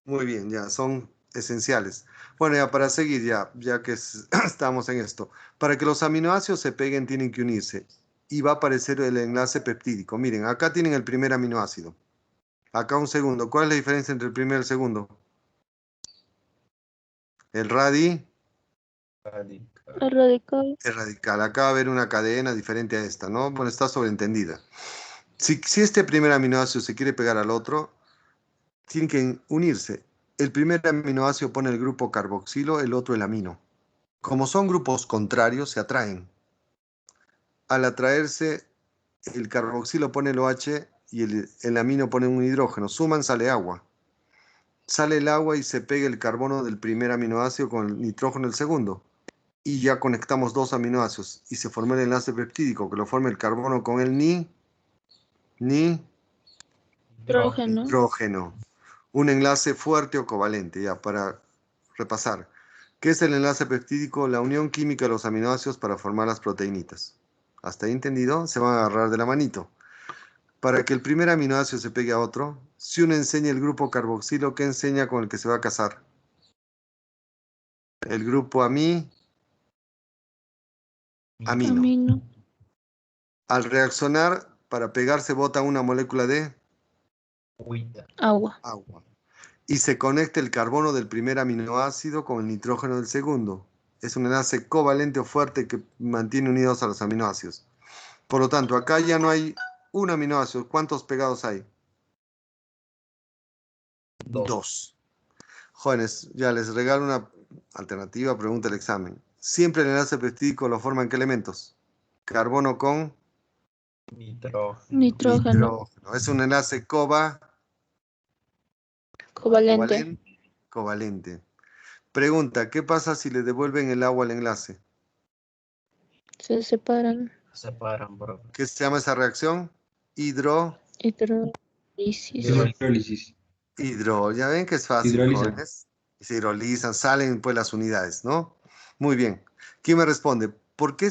Muy bien, ya son esenciales. Bueno, ya para seguir, ya que estamos en esto, para que los aminoácidos se peguen tienen que unirse y va a aparecer el enlace peptídico. Miren, acá tienen el primer aminoácido. Acá un segundo. ¿Cuál es la diferencia entre el primero y el segundo? El radical. El radical. Es radical. Acá va a haber una cadena diferente a esta, ¿no? Bueno, está sobreentendida. Si este primer aminoácido se quiere pegar al otro, tienen que unirse. El primer aminoácido pone el grupo carboxilo, el otro el amino. Como son grupos contrarios, se atraen. Al atraerse, el carboxilo pone el OH y el amino pone un hidrógeno. Suman, sale agua. Sale el agua y se pega el carbono del primer aminoácido con el nitrógeno del segundo. Y ya conectamos dos aminoácidos y se forma el enlace peptídico que lo forma el carbono con el Hidrógeno. nitrógeno. Un enlace fuerte o covalente, ya para repasar. ¿Qué es el enlace peptídico? La unión química de los aminoácidos para formar las proteínitas. ¿Hasta ahí entendido? Se van a agarrar de la manito. Para que el primer aminoácido se pegue a otro, si uno enseña el grupo carboxilo, ¿qué enseña con el que se va a casar? El grupo amino. Amino. Al reaccionar, para pegarse bota una molécula de Agua. agua. Y se conecta el carbono del primer aminoácido con el nitrógeno del segundo. Es un enlace covalente o fuerte que mantiene unidos a los aminoácidos. Por lo tanto, acá ya no hay un aminoácido. ¿Cuántos pegados hay? Dos. Jóvenes, ya les regalo una alternativa, pregunta el examen. Siempre el enlace peptídico lo forman ¿qué elementos? Carbono con Nitrógeno. Es un enlace Covalente. covalente. Pregunta, ¿qué pasa si le devuelven el agua al enlace? Se separan. ¿Qué se llama esa reacción? Hidrólisis. Hidrólisis. Ya ven que es fácil, Hidroliza. jóvenes. Y se hidrolizan, salen pues las unidades, ¿no? Muy bien. ¿Quién me responde? ¿Por qué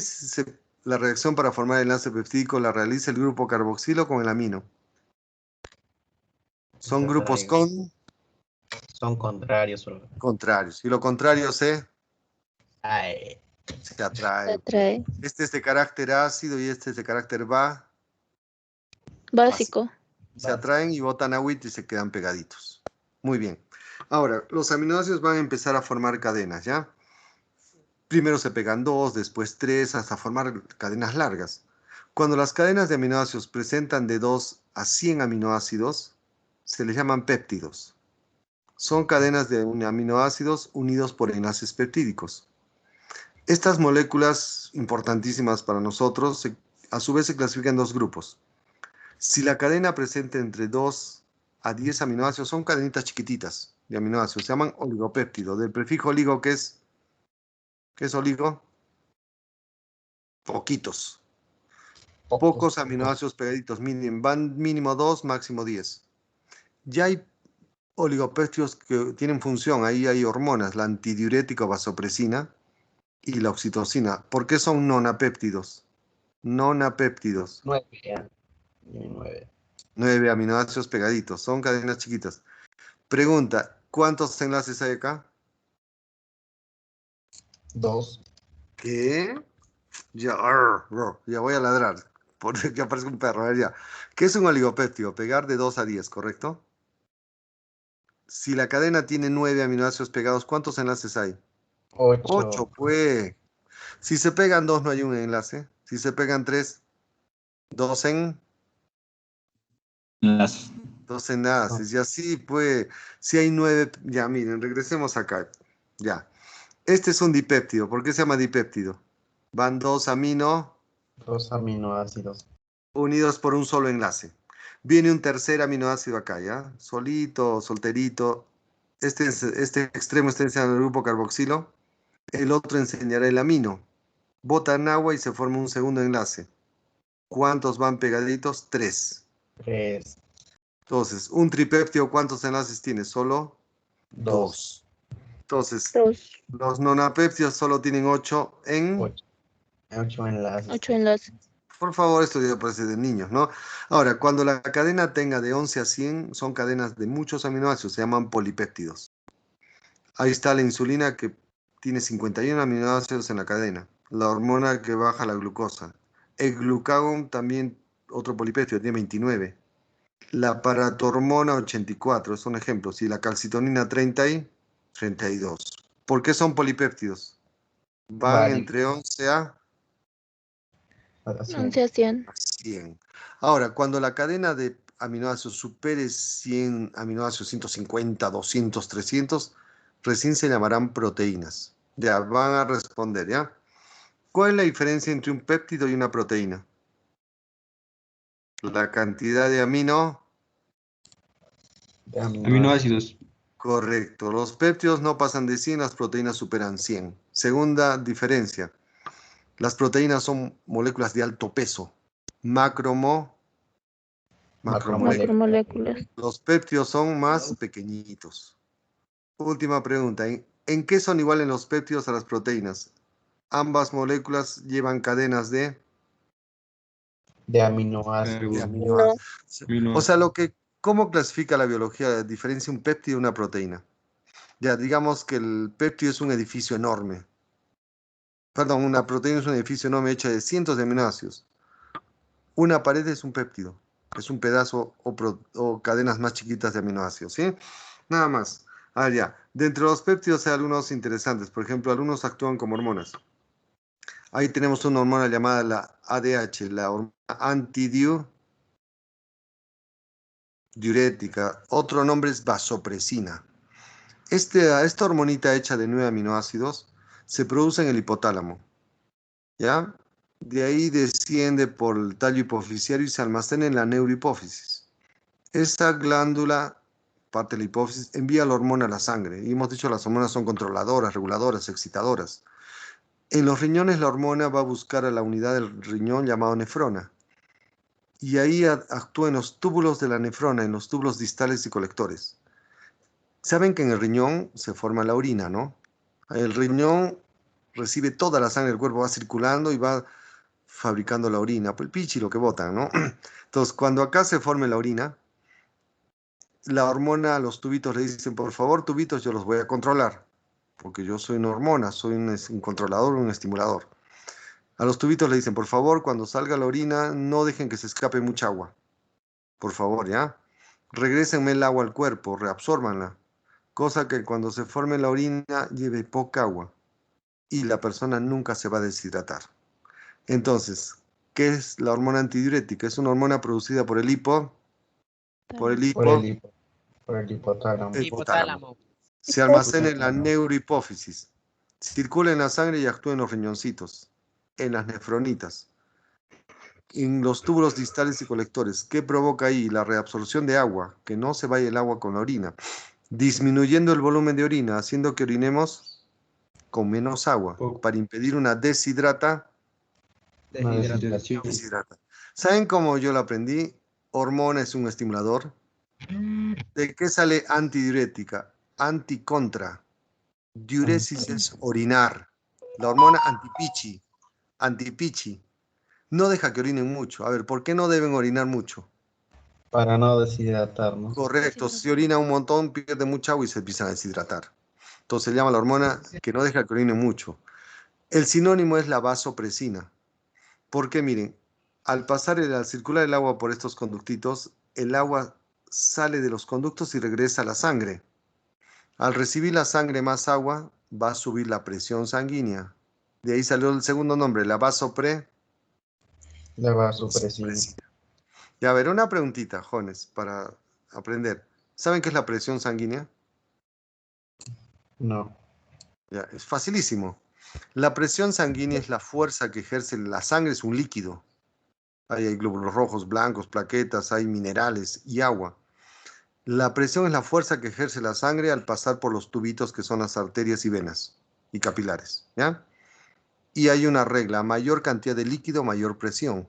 la reacción para formar el enlace peptídico la realiza el grupo carboxilo con el amino? Son grupos Son contrarios. contrarios. Y lo contrario se Se atrae. atrae. Este es de carácter ácido y este es de carácter Básico. Se atraen y botan agüita y se quedan pegaditos. Muy bien. Ahora, los aminoácidos van a empezar a formar cadenas, ¿ya? Primero se pegan dos, después tres, hasta formar cadenas largas. Cuando las cadenas de aminoácidos presentan de 2 a 100 aminoácidos, se les llaman péptidos. Son cadenas de aminoácidos unidos por enlaces peptídicos. Estas moléculas, importantísimas para nosotros, a su vez se clasifican en dos grupos. Si la cadena presenta entre 2 a 10 aminoácidos, son cadenitas chiquititas de aminoácidos, se llaman oligopéptidos. Del prefijo oligo, ¿qué es oligo? Poquitos. Pocos aminoácidos pegaditos, van mínimo 2, máximo 10. Ya hay oligopéptidos que tienen función, ahí hay hormonas, la antidiurética vasopresina y la oxitocina. ¿Por qué son nonapéptidos? Nonapéptidos. 9 aminoácidos pegaditos, son cadenas chiquitas. Pregunta, ¿cuántos enlaces hay acá? 2. ¿Qué? Ya voy a ladrar, porque aparece un perro. A ver, ya. ¿Qué es un oligopéptido? Pegar de 2 a 10, ¿correcto? Si la cadena tiene 9 aminoácidos pegados, ¿cuántos enlaces hay? 8, pues. Si se pegan 2, no hay un enlace. Si se pegan 3, 2 Enlaces. enlaces. Y así, pues, si hay 9, ya miren, regresemos acá. Ya. Este es un dipéptido. ¿Por qué se llama dipéptido? Van 2 aminoácidos. unidos por un solo enlace. Viene un tercer aminoácido acá, ¿ya? Solito, solterito. Este extremo está enseñando el grupo carboxilo. El otro enseñará el amino. Botan agua y se forma un segundo enlace. ¿Cuántos van pegaditos? 3. 3. Entonces, un tripéptido, ¿cuántos enlaces tiene? Solo 2. Entonces, 2. los nonapéptidos solo tienen 8 8 enlaces. 8 enlaces. Por favor, esto ya parece de niños, ¿no? Ahora, cuando la cadena tenga de 11 a 100, son cadenas de muchos aminoácidos, se llaman polipéptidos. Ahí está la insulina que tiene 51 aminoácidos en la cadena, la hormona que baja la glucosa. El glucagón también, otro polipéptido, tiene 29. La paratormona 84, es un ejemplo. Si la calcitonina 30 y 32. ¿Por qué son polipéptidos? Van Vale. entre 11 a 11 a 100. 100. Ahora, cuando la cadena de aminoácidos supere 100 aminoácidos, 150, 200, 300, recién se llamarán proteínas. Ya, van a responder, ¿ya? ¿Cuál es la diferencia entre un péptido y una proteína? La cantidad de Aminoácidos. Correcto. Los péptidos no pasan de 100, las proteínas superan 100. Segunda diferencia. Las proteínas son moléculas de alto peso. Macromoléculas. Macromoléculas. Los péptidos son más pequeñitos. Última pregunta. ¿En qué son iguales los péptidos a las proteínas? Ambas moléculas llevan cadenas de aminoácidos. O sea, ¿cómo clasifica la biología? Diferencia un péptido de una proteína. Ya, digamos que el péptido es un edificio enorme. Perdón, una proteína es un edificio enorme hecho de cientos de aminoácidos. Una pared es un péptido. Es un pedazo o cadenas más chiquitas de aminoácidos, ¿sí? Nada más. Ah, ya. Dentro de los péptidos hay algunos interesantes. Por ejemplo, algunos actúan como hormonas. Ahí tenemos una hormona llamada la ADH, la hormona antidiurética. Otro nombre es vasopresina. Esta hormonita hecha de 9 aminoácidos se produce en el hipotálamo, ¿ya? De ahí desciende por el tallo hipofisiario y se almacena en la neurohipófisis. Esta glándula, parte de la hipófisis, envía la hormona a la sangre. Y hemos dicho que las hormonas son controladoras, reguladoras, excitadoras. En los riñones la hormona va a buscar a la unidad del riñón llamado nefrona. Y ahí actúa en los túbulos de la nefrona, en los túbulos distales y colectores. Saben que en el riñón se forma la orina, ¿no? El riñón recibe toda la sangre del cuerpo, va circulando y va fabricando la orina, pues el pichi, lo que botan, ¿no? Entonces, cuando acá se forme la orina, la hormona, los tubitos le dicen, por favor, tubitos, yo los voy a controlar, porque yo soy una hormona, soy un controlador, un estimulador. A los tubitos le dicen, por favor, cuando salga la orina, no dejen que se escape mucha agua. Por favor, ¿ya? Regrésenme el agua al cuerpo, reabsórbanla. Cosa que cuando se forme la orina lleve poca agua y la persona nunca se va a deshidratar. Entonces, ¿qué es la hormona antidiurética? Es una hormona producida por el Por el hipotálamo. Hipotálamo. Se almacena en la neurohipófisis, circula en la sangre y actúa en los riñoncitos, en las nefronitas, en los túbulos distales y colectores. ¿Qué provoca ahí? La reabsorción de agua, que no se vaya el agua con la orina, disminuyendo el volumen de orina, haciendo que orinemos con menos agua, para impedir una deshidratación. ¿Saben cómo yo lo aprendí? Hormona es un estimulador. ¿De qué sale antidiurética? Anticontra. Diuresis es orinar. La hormona antipichi. No deja que orinen mucho. A ver, ¿por qué no deben orinar mucho? Para no deshidratarnos. Correcto, si orina un montón, pierde mucha agua y se empiezan a deshidratar. Entonces se llama la hormona que no deja que orinen mucho. El sinónimo es la vasopresina. Porque miren, al circular el agua por estos conductitos, el agua sale de los conductos y regresa a la sangre. Al recibir la sangre más agua, va a subir la presión sanguínea. De ahí salió el segundo nombre, la vasopresina. Y a ver, una preguntita, jóvenes, para aprender. ¿Saben qué es la presión sanguínea? No. Ya, es facilísimo. La presión sanguínea es la fuerza que ejerce la sangre, es un líquido. Ahí hay glóbulos rojos, blancos, plaquetas, hay minerales y agua. La presión es la fuerza que ejerce la sangre al pasar por los tubitos que son las arterias y venas y capilares, ¿ya? Y hay una regla, mayor cantidad de líquido, mayor presión.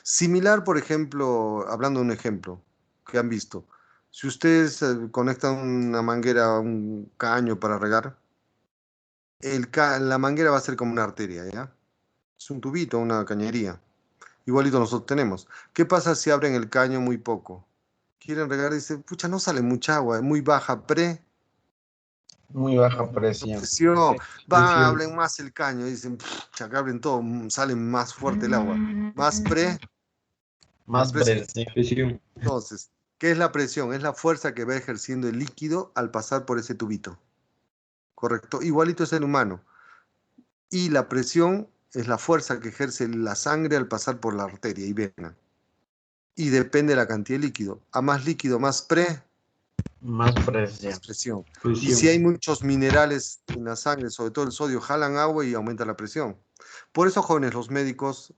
Similar, por ejemplo, hablando de un ejemplo que han visto, si ustedes conectan una manguera a un caño para regar, la manguera va a ser como una arteria, ¿ya? Es un tubito, una cañería. Igualito nosotros tenemos. ¿Qué pasa si abren el caño muy poco? Quieren regar y dicen, pucha, no sale mucha agua, es muy baja Muy baja presión. Abren más el caño y dicen, pucha, que abren todo, salen más fuerte el agua. Más Más presión. Presión. Entonces, ¿qué es la presión? Es la fuerza que va ejerciendo el líquido al pasar por ese tubito. ¿Correcto? Igualito es el humano. Y la presión es la fuerza que ejerce la sangre al pasar por la arteria y vena. Y depende de la cantidad de líquido. A más líquido, más Más presión. presión. Y Presión. si hay muchos minerales en la sangre, sobre todo el sodio, jalan agua y aumenta la presión. Por eso, jóvenes, los médicos,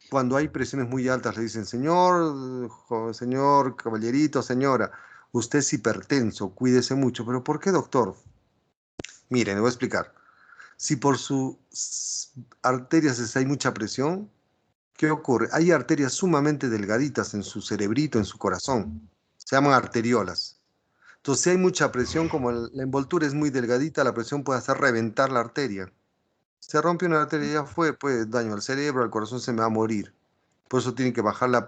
cuando hay presiones muy altas, le dicen, señor, caballerito, señora, usted es hipertenso, cuídese mucho. ¿Pero por qué, doctor? Miren, le voy a explicar. Si por sus arterias hay mucha presión, ¿qué ocurre? Hay arterias sumamente delgaditas en su cerebrito, en su corazón. Se llaman arteriolas. Entonces, si hay mucha presión, como la envoltura es muy delgadita, la presión puede hacer reventar la arteria. Se rompe una arteria y ya fue, pues daño al cerebro, al corazón, se me va a morir. Por eso tiene que bajar la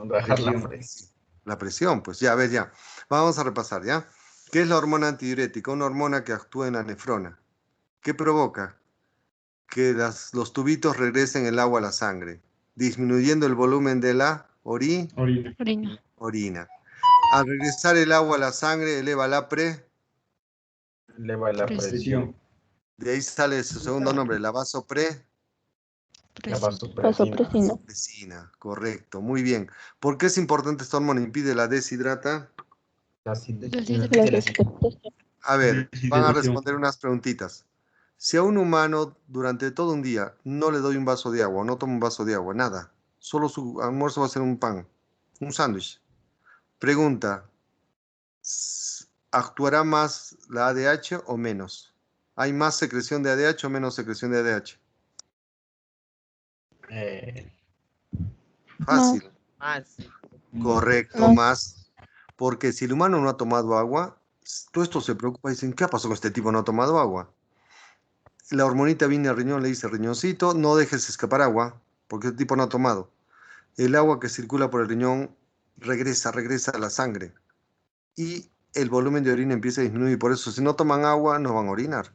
Bajar la presión. la presión, pues ya, a ver, ya. Vamos a repasar, ¿ya? ¿Qué es la hormona antidiurética? Una hormona que actúa en la nefrona. ¿Qué provoca? Que los tubitos regresen el agua a la sangre, disminuyendo el volumen de la Orina. orina. Al regresar el agua a la sangre, eleva la Eleva la presión. De ahí sale su segundo nombre, la La vasopresina. vasopresina. Correcto, muy bien. ¿Por qué es importante esta hormona? Impide la deshidrata. A ver, van a responder unas preguntitas. Si a un humano durante todo un día no le doy un vaso de agua, no toma un vaso de agua, nada, solo su almuerzo va a ser un pan, un sándwich. Pregunta, ¿actuará más la ADH o menos? ¿Hay más secreción de ADH o menos secreción de ADH? Fácil. Más. Correcto, No. más. Porque si el humano no ha tomado agua, todo esto se preocupa y dicen, ¿qué pasó con este tipo? No ha tomado agua. La hormonita viene al riñón, le dice, riñoncito, no dejes escapar agua, porque el tipo no ha tomado. El agua que circula por el riñón regresa a la sangre. Y el volumen de orina empieza a disminuir. Por eso, si no toman agua, no van a orinar.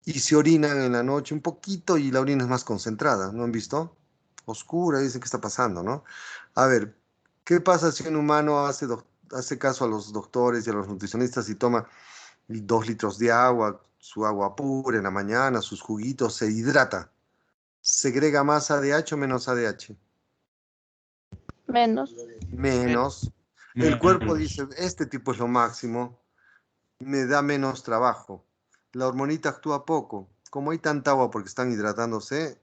Y si orinan en la noche un poquito y la orina es más concentrada, ¿no han visto? Oscura, dicen que está pasando, ¿no? A ver, ¿qué pasa si un humano hace caso a los doctores y a los nutricionistas y toma 2 litros de agua, su agua pura en la mañana, sus juguitos, se hidrata? ¿Segrega más ADH o menos ADH? Menos. Menos. El cuerpo dice, este tipo es lo máximo, me da menos trabajo. La hormonita actúa poco. Como hay tanta agua porque están hidratándose,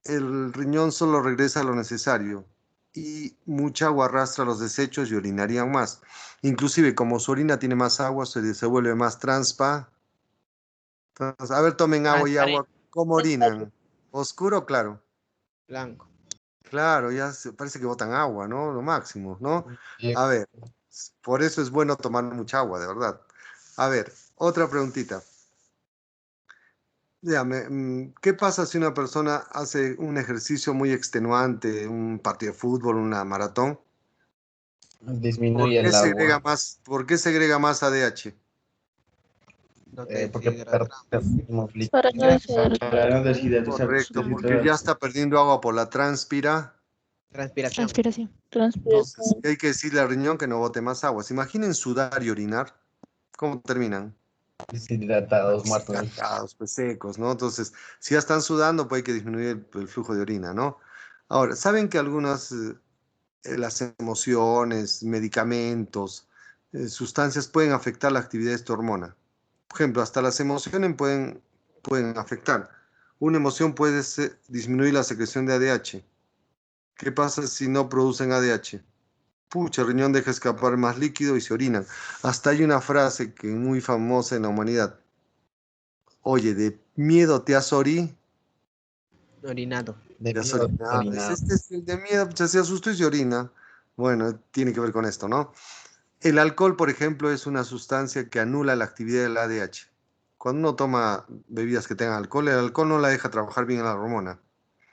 el riñón solo regresa a lo necesario y mucha agua arrastra los desechos y orinarían más. Inclusive, como su orina tiene más agua, se vuelve más Entonces, a ver, tomen agua y agua. ¿Cómo orinan? ¿Oscuro o claro? Blanco. Claro, parece que botan agua, ¿no? Lo máximo, ¿no? A ver, por eso es bueno tomar mucha agua, de verdad. A ver, otra preguntita. Dígame, ¿qué pasa si una persona hace un ejercicio muy extenuante, un partido de fútbol, una maratón? Disminuye el agua. ¿Por qué segrega más ADH? No te Porque perdemos líquido. Para no hacer Para no deshidratar. Correcto, porque ya está perdiendo agua por la transpiración. transpiración. Entonces, hay que decirle al riñón que no bote más agua. ¿Se imaginen sudar y orinar? ¿Cómo terminan? Deshidratados, muertos. Deshidratados, pues secos, ¿no? Entonces, si ya están sudando, pues hay que disminuir el flujo de orina, ¿no? Ahora, ¿saben que algunas, las emociones, medicamentos, sustancias pueden afectar la actividad de esta hormona? Por ejemplo, hasta las emociones pueden afectar. Una emoción puede disminuir la secreción de ADH. ¿Qué pasa si no producen ADH? Pucha, el riñón deja escapar más líquido y se orinan. Hasta hay una frase que es muy famosa en la humanidad. Oye, de miedo te has Orinado. orinado. Este es el de miedo, pues, se asustó y se orina. Bueno, tiene que ver con esto, ¿no? El alcohol, por ejemplo, es una sustancia que anula la actividad del ADH. Cuando uno toma bebidas que tengan alcohol, el alcohol no la deja trabajar bien en la hormona.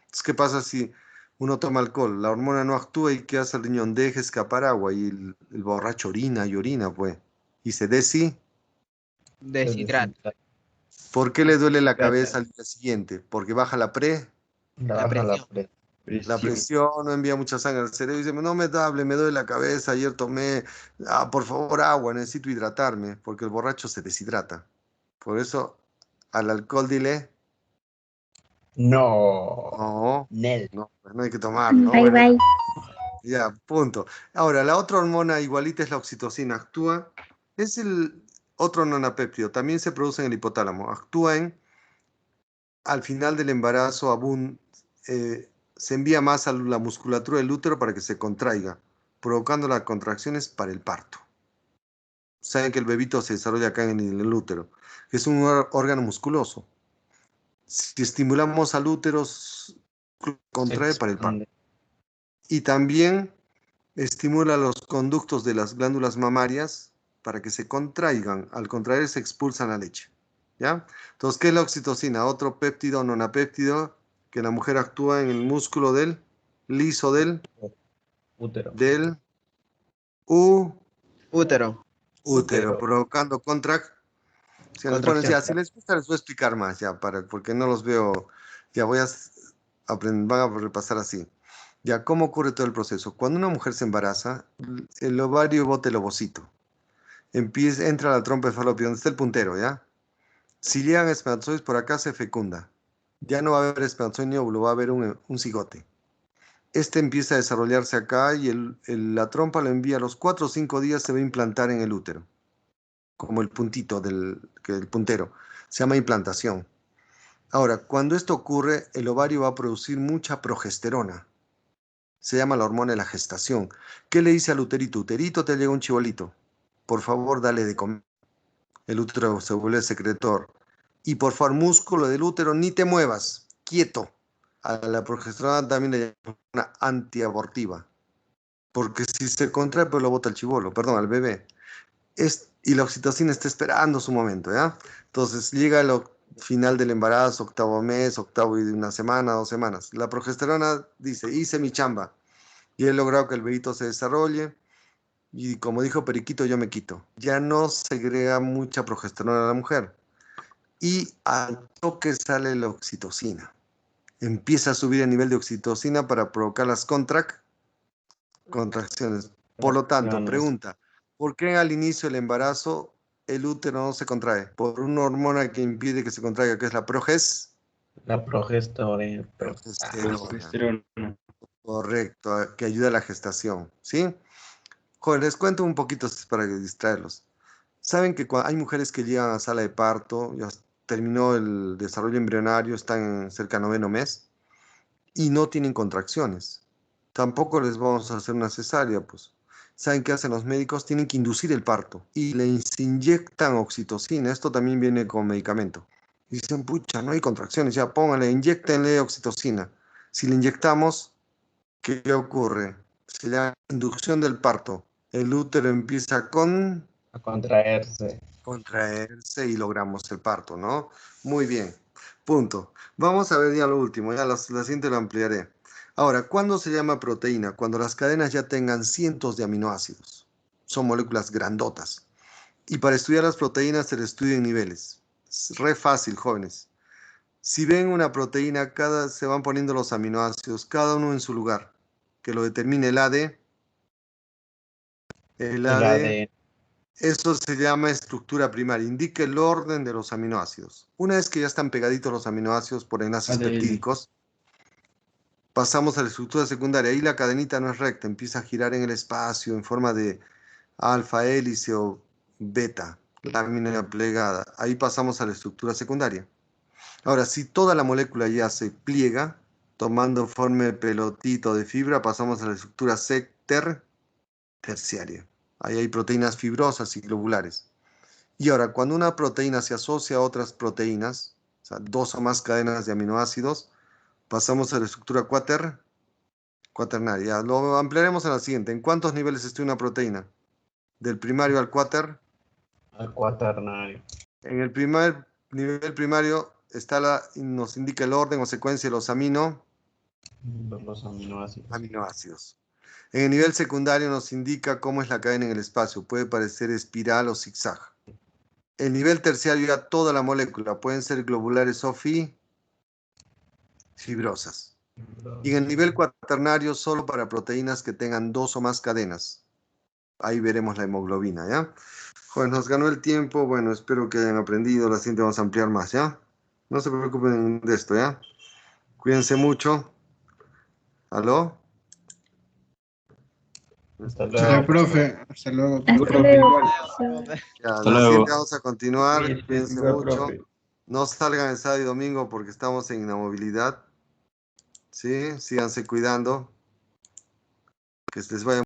Entonces, ¿qué pasa si uno toma alcohol? La hormona no actúa y ¿qué hace el riñón? Deja escapar agua y el borracho orina y orina, pues. Y se Deshidrata. ¿Por qué le duele la cabeza al día siguiente? Porque baja la La presión. La presión no envía mucha sangre al cerebro y dice, no me hable, me duele la cabeza, ayer tomé, por favor agua, necesito hidratarme, porque el borracho se deshidrata. Por eso al alcohol dile, No. no, no hay que tomarlo. Bye, Bueno, bye. ya, punto. Ahora, la otra hormona igualita es la oxitocina, actúa, es el otro nonapéptido, también se produce en el hipotálamo, actúa al final del embarazo, se envía más a la musculatura del útero para que se contraiga, provocando las contracciones para el parto. Saben que el bebito se desarrolla acá en el útero, que es un órgano musculoso. Si estimulamos al útero, contrae para el parto. Y también estimula los conductos de las glándulas mamarias para que se contraigan. Al contraer se expulsan la leche. ¿Ya? Entonces, ¿qué es la oxitocina? Otro péptido nonapéptido que la mujer actúa en el músculo liso del Útero. Útero, provocando contracciones. Bueno, ya, si les gusta les voy a explicar más, ya, porque no los veo, ya van a repasar así. Ya, ¿cómo ocurre todo el proceso? Cuando una mujer se embaraza, el ovario bota el ovocito. Entra la trompa de falopio, donde está el puntero, ¿ya? Si llegan espermatozoides por acá, se fecunda. Ya no va a haber espermatozoide ni óvulo, va a haber un cigote. Este empieza a desarrollarse acá y la trompa lo envía a los 4 o 5 días, se va a implantar en el útero, como el puntito del puntero. Se llama implantación. Ahora, cuando esto ocurre, el ovario va a producir mucha progesterona. Se llama la hormona de la gestación. ¿Qué le dice al uterito? Uterito, te llega un chibolito. Por favor, dale de comer. El útero se vuelve secretor. Y por favor, músculo del útero, ni te muevas. Quieto. A la progesterona también le llaman una antiabortiva. Porque si se contrae, pues lo bota el chibolo, perdón, al bebé. Y la oxitocina está esperando su momento, ¿ya? Entonces llega el final del embarazo, 8º mes, 8º y de 1 semana, 2 semanas. La progesterona dice, hice mi chamba y he logrado que el bebito se desarrolle y como dijo Periquito, yo me quito. Ya no segrega mucha progesterona a la mujer y al toque sale la oxitocina. Empieza a subir el nivel de oxitocina para provocar las contracciones. Por lo tanto, pregunta, ¿por qué al inicio del embarazo el útero no se contrae? Por una hormona que impide que se contraiga, que es la progesterona. Correcto, que ayuda a la gestación, ¿sí? Joder, les cuento un poquito para distraerlos. Saben que hay mujeres que llegan a sala de parto, ya terminó el desarrollo embrionario, están cerca del 9º mes y no tienen contracciones. Tampoco les vamos a hacer una cesárea, pues. ¿Saben qué hacen los médicos? Tienen que inducir el parto y les inyectan oxitocina. Esto también viene con medicamento. Y dicen, pucha, no hay contracciones, ya pónganle, inyectenle oxitocina. Si le inyectamos, ¿qué ocurre? Se llama inducción del parto. El útero empieza a contraerse y logramos el parto, ¿no? Muy bien. Punto. Vamos a ver ya lo último, ya la siguiente lo ampliaré. Ahora, ¿cuándo se llama proteína? Cuando las cadenas ya tengan cientos de aminoácidos. Son moléculas grandotas. Y para estudiar las proteínas se le estudia en niveles. Es re fácil, jóvenes. Si ven una proteína, se van poniendo los aminoácidos, cada uno en su lugar. Que lo determine el AD. El AD. Eso se llama estructura primaria. Indica el orden de los aminoácidos. Una vez que ya están pegaditos los aminoácidos por enlaces peptídicos, pasamos a la estructura secundaria. Ahí la cadenita no es recta, empieza a girar en el espacio en forma de alfa hélice o beta, lámina plegada. Ahí pasamos a la estructura secundaria. Ahora, si toda la molécula ya se pliega, tomando forma de pelotito de fibra, pasamos a la estructura terciaria. Ahí hay proteínas fibrosas y globulares. Y ahora, cuando una proteína se asocia a otras proteínas, o sea, 2 o más cadenas de aminoácidos, pasamos a la estructura cuaternaria. Lo ampliaremos en la siguiente. ¿En cuántos niveles está una proteína? Del primario al cuaternario. En el nivel primario nos indica el orden o secuencia de los aminoácidos. En el nivel secundario nos indica cómo es la cadena en el espacio. Puede parecer espiral o zigzag. El nivel terciario ya toda la molécula. Pueden ser globulares o fibrosas. Y en el nivel cuaternario solo para proteínas que tengan 2 o más cadenas. Ahí veremos la hemoglobina, ¿ya? Joder, nos ganó el tiempo. Bueno, espero que hayan aprendido. La siguiente vamos a ampliar más, ¿ya? No se preocupen de esto, ¿ya? Cuídense mucho. ¿Aló? Hasta Chao, luego. profe. Hasta luego. Hasta profe. luego. Igual. Ya, Hasta la luego. siguiente vamos a continuar. Sí, Cuídense igual, mucho. profe. No salgan el sábado y domingo porque estamos en inamovilidad. ¿Sí? Síganse cuidando. Que les vaya